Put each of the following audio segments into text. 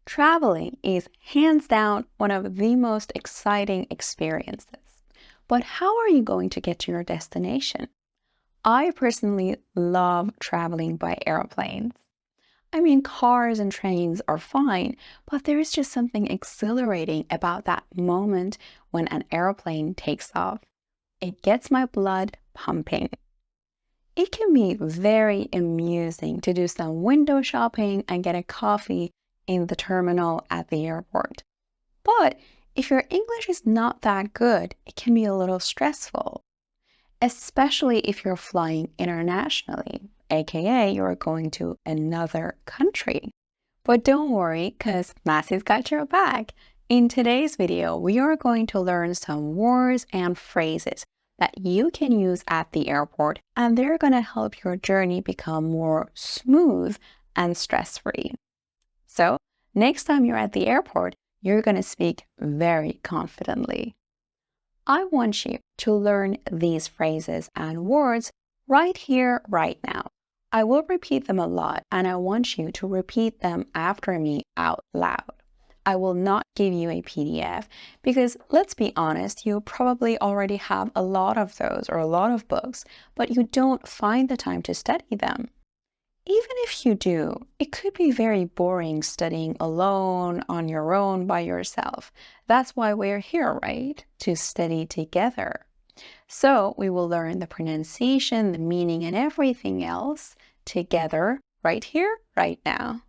Traveling is hands down one of the most exciting experiences. But how are you going to get to your destination? I personally love traveling by airplanes. I mean, cars and trains are fine, but there is just something exhilarating about that moment when an airplane takes off. It gets my blood pumping. It can be very amusing to do some window shopping and get a coffee in the terminal at the airport. But if your English is not that good, it can be a little stressful, especially if you're flying internationally, aka you're going to another country. But don't worry, because Massey's got your back. In today's video, we are going to learn some words and phrases that you can use at the airport, and they're going to help your journey become more smooth and stress-free. So, next time you're at the airport, you're going to speak very confidently. I want you to learn these phrases and words right here, right now. I will repeat them a lot, and I want you to repeat them after me out loud. I will not give you a PDF because, let's be honest, you probably already have a lot of those or a lot of books, but you don't find the time to study them. Even if you do, it could be very boring studying alone, on your own, by yourself. That's why we're here, right? To study together. So we will learn the pronunciation, the meaning, and everything else together right here, right now.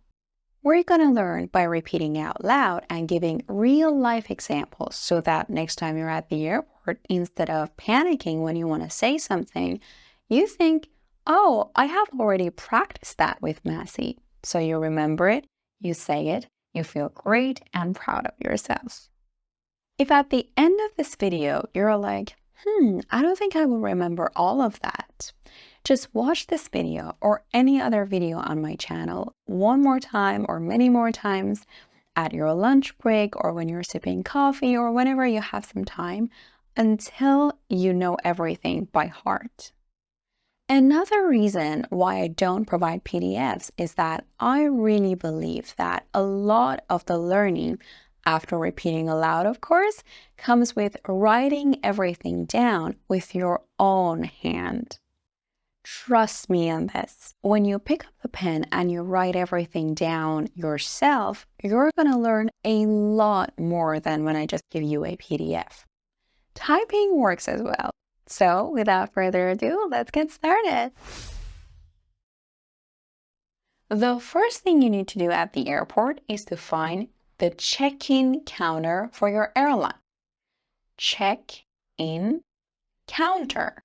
We're going to learn by repeating out loud and giving real life examples so that next time you're at the airport, instead of panicking when you want to say something, you think, oh, I have already practiced that with Massey. So you remember it, you say it, you feel great and proud of yourself. If at the end of this video, you're like, I don't think I will remember all of that, just watch this video or any other video on my channel one more time or many more times at your lunch break or when you're sipping coffee or whenever you have some time until you know everything by heart. Another reason why I don't provide PDFs is that I really believe that a lot of the learning, after repeating aloud, of course, comes with writing everything down with your own hand. Trust me on this. When you pick up the pen and you write everything down yourself, you're going to learn a lot more than when I just give you a PDF. Typing works as well. So without further ado, let's get started. The first thing you need to do at the airport is to find the check-in counter for your airline. Check-in counter.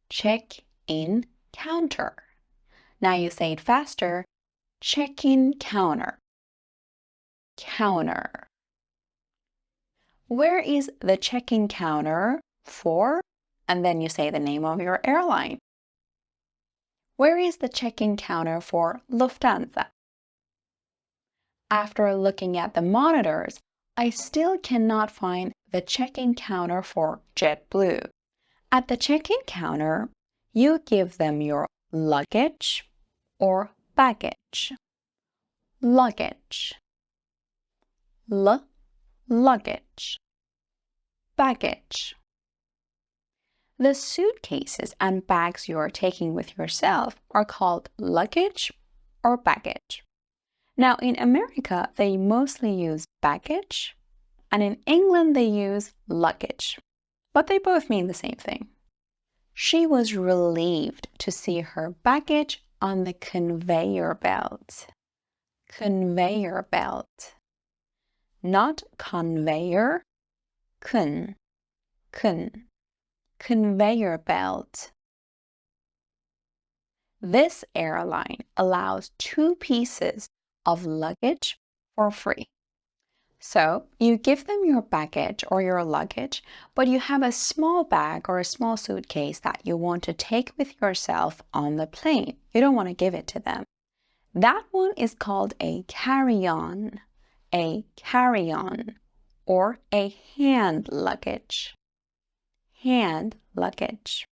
Check-in counter. Now you say it faster. Check-in counter. Counter. Where is the check-in counter for? And then you say the name of your airline. Where is the check-in counter for Lufthansa? After looking at the monitors, I still cannot find the check-in counter for JetBlue. At the check-in counter, you give them your luggage or baggage. Luggage. Luggage. Baggage. The suitcases and bags you are taking with yourself are called luggage or baggage. Now, in America, they mostly use baggage, and in England, they use luggage, but they both mean the same thing. She was relieved to see her baggage on the conveyor belt. Conveyor belt. Not conveyor. Conveyor belt. This airline allows 2 pieces of luggage for free. So you give them your baggage or your luggage, but you have a small bag or a small suitcase that you want to take with yourself on the plane. You don't want to give it to them. That one is called a carry-on, or a hand luggage. Hand luggage.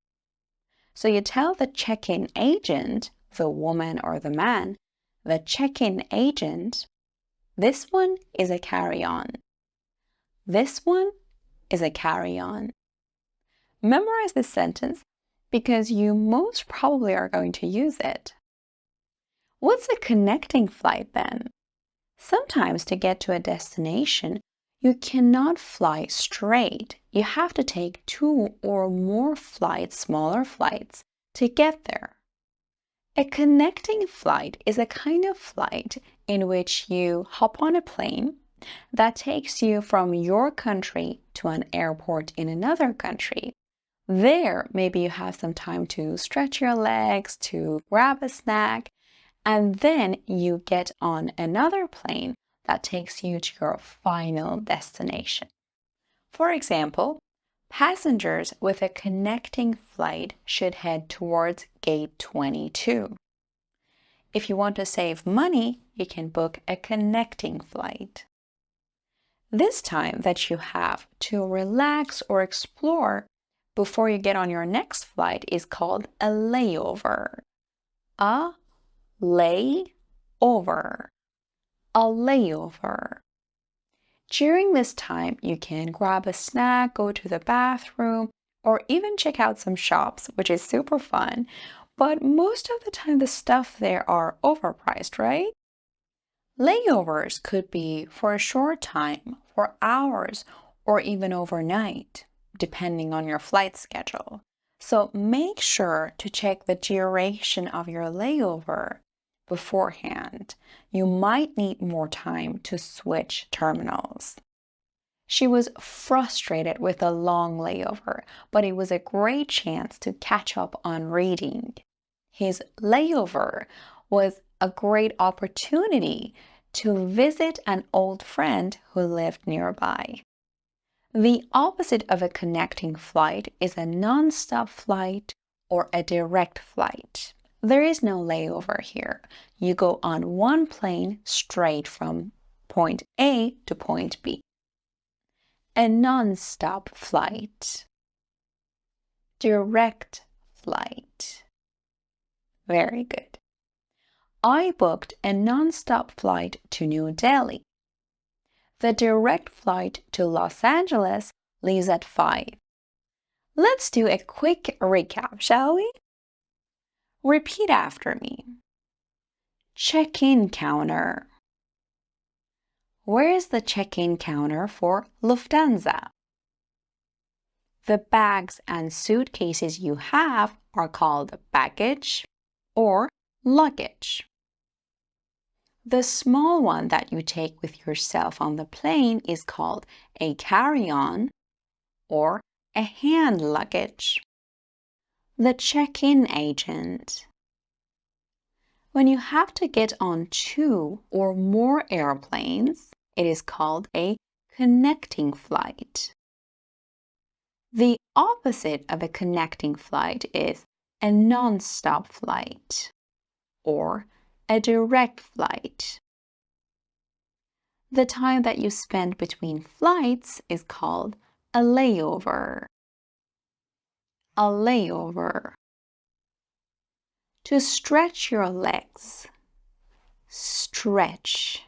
So you tell the check-in agent, the woman or the man, the check-in agent, This one is a carry-on. This one is a carry-on. Memorize this sentence because you most probably are going to use it. What's a connecting flight then? Sometimes to get to a destination, you cannot fly straight. You have to take 2 or more flights, smaller flights, to get there. A connecting flight is a kind of flight in which you hop on a plane that takes you from your country to an airport in another country. There, maybe you have some time to stretch your legs, to grab a snack, and then you get on another plane that takes you to your final destination. For example, passengers with a connecting flight should head towards gate 22. If you want to save money, you can book a connecting flight. This time that you have to relax or explore before you get on your next flight is called a layover. A layover. A layover. During this time, you can grab a snack, go to the bathroom, or even check out some shops, which is super fun. But most of the time, the stuff there are overpriced, right? Layovers could be for a short time, for hours, or even overnight, depending on your flight schedule. So make sure to check the duration of your layover beforehand. You might need more time to switch terminals. She was frustrated with a long layover, but it was a great chance to catch up on reading. His layover was a great opportunity to visit an old friend who lived nearby. The opposite of a connecting flight is a non-stop flight or a direct flight. There is no layover here. You go on one plane straight from point A to point B. A non-stop flight. Direct flight. Very good. I booked a non-stop flight to New Delhi. The direct flight to Los Angeles leaves at 5. Let's do a quick recap, shall we? Repeat after me. Check-in counter. Where is the check-in counter for Lufthansa? The bags and suitcases you have are called baggage or luggage. The small one that you take with yourself on the plane is called a carry-on or a hand luggage. The check-in agent. When you have to get on 2 or more airplanes, it is called a connecting flight. The opposite of a connecting flight is a non-stop flight or a direct flight. The time that you spend between flights is called a layover. A layover. To stretch your legs. Stretch.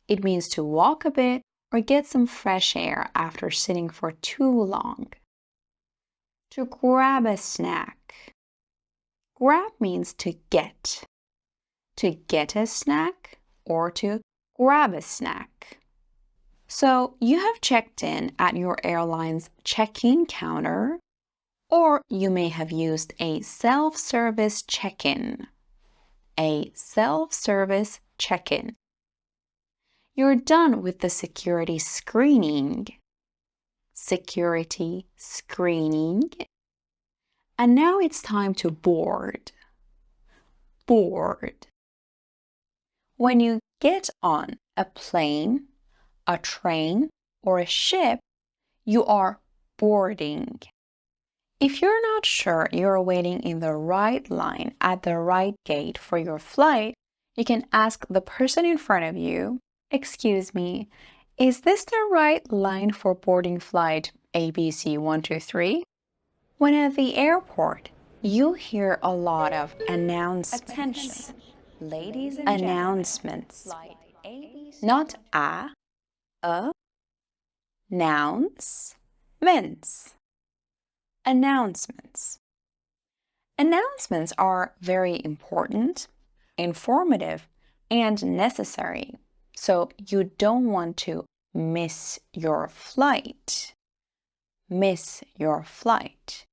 It means to walk a bit or get some fresh air after sitting for too long. To grab a snack. Grab means to get. To get a snack or to grab a snack. So you have checked in at your airline's check-in counter, or you may have used a self-service check-in. A self-service check-in. You're done with the security screening. Security screening. And now it's time to board. Board. When you get on a plane, a train, or a ship, you are boarding. If you're not sure you're waiting in the right line at the right gate for your flight, you can ask the person in front of you, "Excuse me, is this the right line for boarding flight ABC 123? When at the airport, you hear a lot of announcements. Attention, ladies and Announcements. gentlemen. Flight not a, nouns, ments. Announcements. Announcements are very important, informative, and necessary, so you don't want to miss your flight. Miss your flight.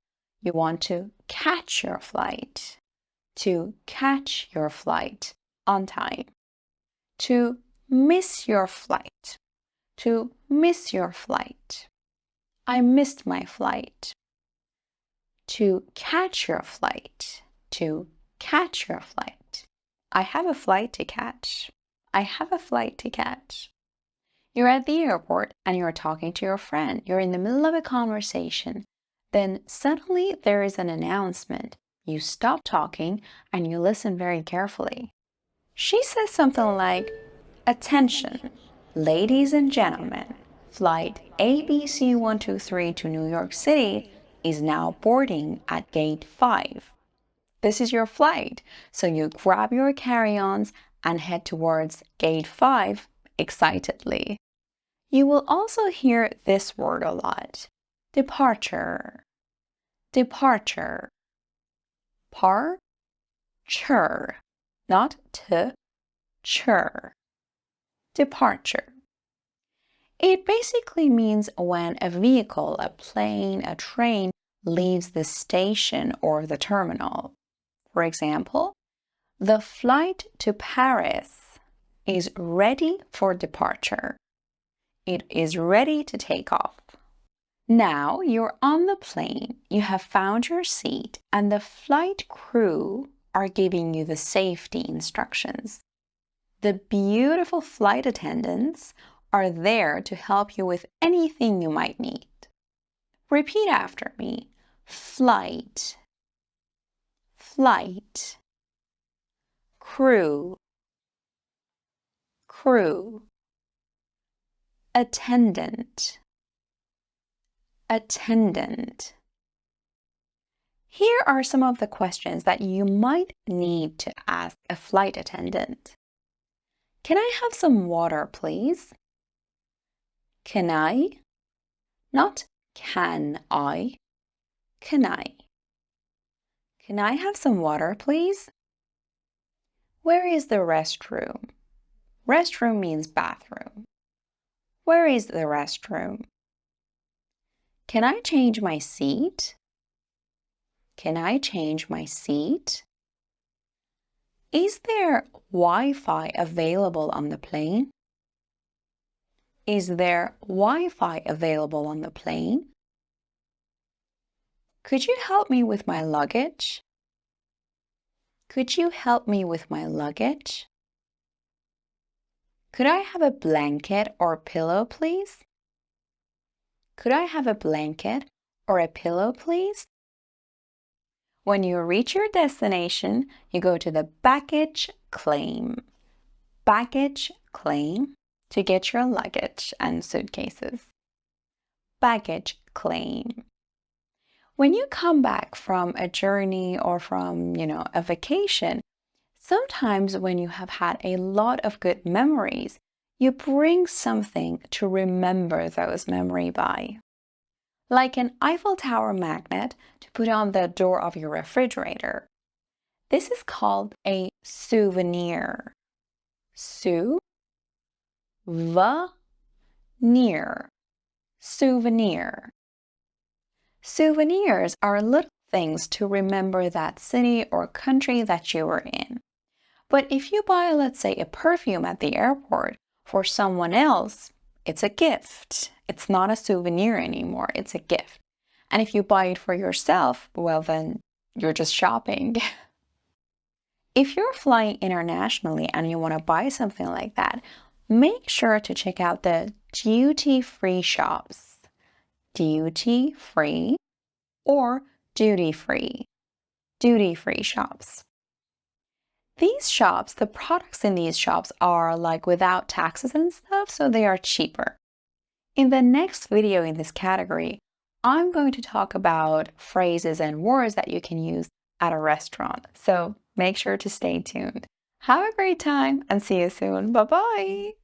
You want to catch your flight. To catch your flight on time. To miss your flight. To miss your flight. I missed my flight. To catch your flight. To catch your flight. I have a flight to catch. I have a flight to catch. You're at the airport and you're talking to your friend. You're in the middle of a conversation. Then suddenly there is an announcement. You stop talking and you listen very carefully. She says something like, "Attention, ladies and gentlemen, flight ABC123 to New York City is now boarding at gate 5. This is your flight, so you grab your carry-ons and head towards gate 5 excitedly. You will also hear this word a lot. Departure. Departure. Par-chur. Not chur. Departure. It basically means when a vehicle, a plane, a train leaves the station or the terminal. For example, the flight to Paris is ready for departure. It is ready to take off. Now you're on the plane, you have found your seat, and the flight crew are giving you the safety instructions. The beautiful flight attendants are there to help you with anything you might need. Repeat after me. Flight. Flight. Crew. Crew. Attendant. Attendant. Here are some of the questions that you might need to ask a flight attendant. Can I have some water, please? Can I? Not can I. Can I? Can I have some water, please? Where is the restroom? Restroom means bathroom. Where is the restroom? Can I change my seat? Can I change my seat? Is there Wi-Fi available on the plane? Is there Wi-Fi available on the plane? Could you help me with my luggage? Could you help me with my luggage? Could I have a blanket or pillow, please? Could I have a blanket or a pillow, please? When you reach your destination, you go to the baggage claim. Baggage claim to get your luggage and suitcases. Baggage claim. When you come back from a journey or from, a vacation, sometimes when you have had a lot of good memories, you bring something to remember those memories by. Like an Eiffel Tower magnet to put on the door of your refrigerator. This is called a souvenir. Souvenir. Souvenir. Souvenirs are little things to remember that city or country that you were in. But if you buy, let's say, a perfume at the airport for someone else, it's a gift. It's not a souvenir anymore, it's a gift. And if you buy it for yourself, well, then you're just shopping. If you're flying internationally and you want to buy something like that, make sure to check out the duty-free shops. Duty-free or duty-free. Duty-free shops. These shops, the products in these shops are like without taxes and stuff, so they are cheaper. In the next video in this category, I'm going to talk about phrases and words that you can use at a restaurant, so make sure to stay tuned. Have a great time and see you soon. Bye bye.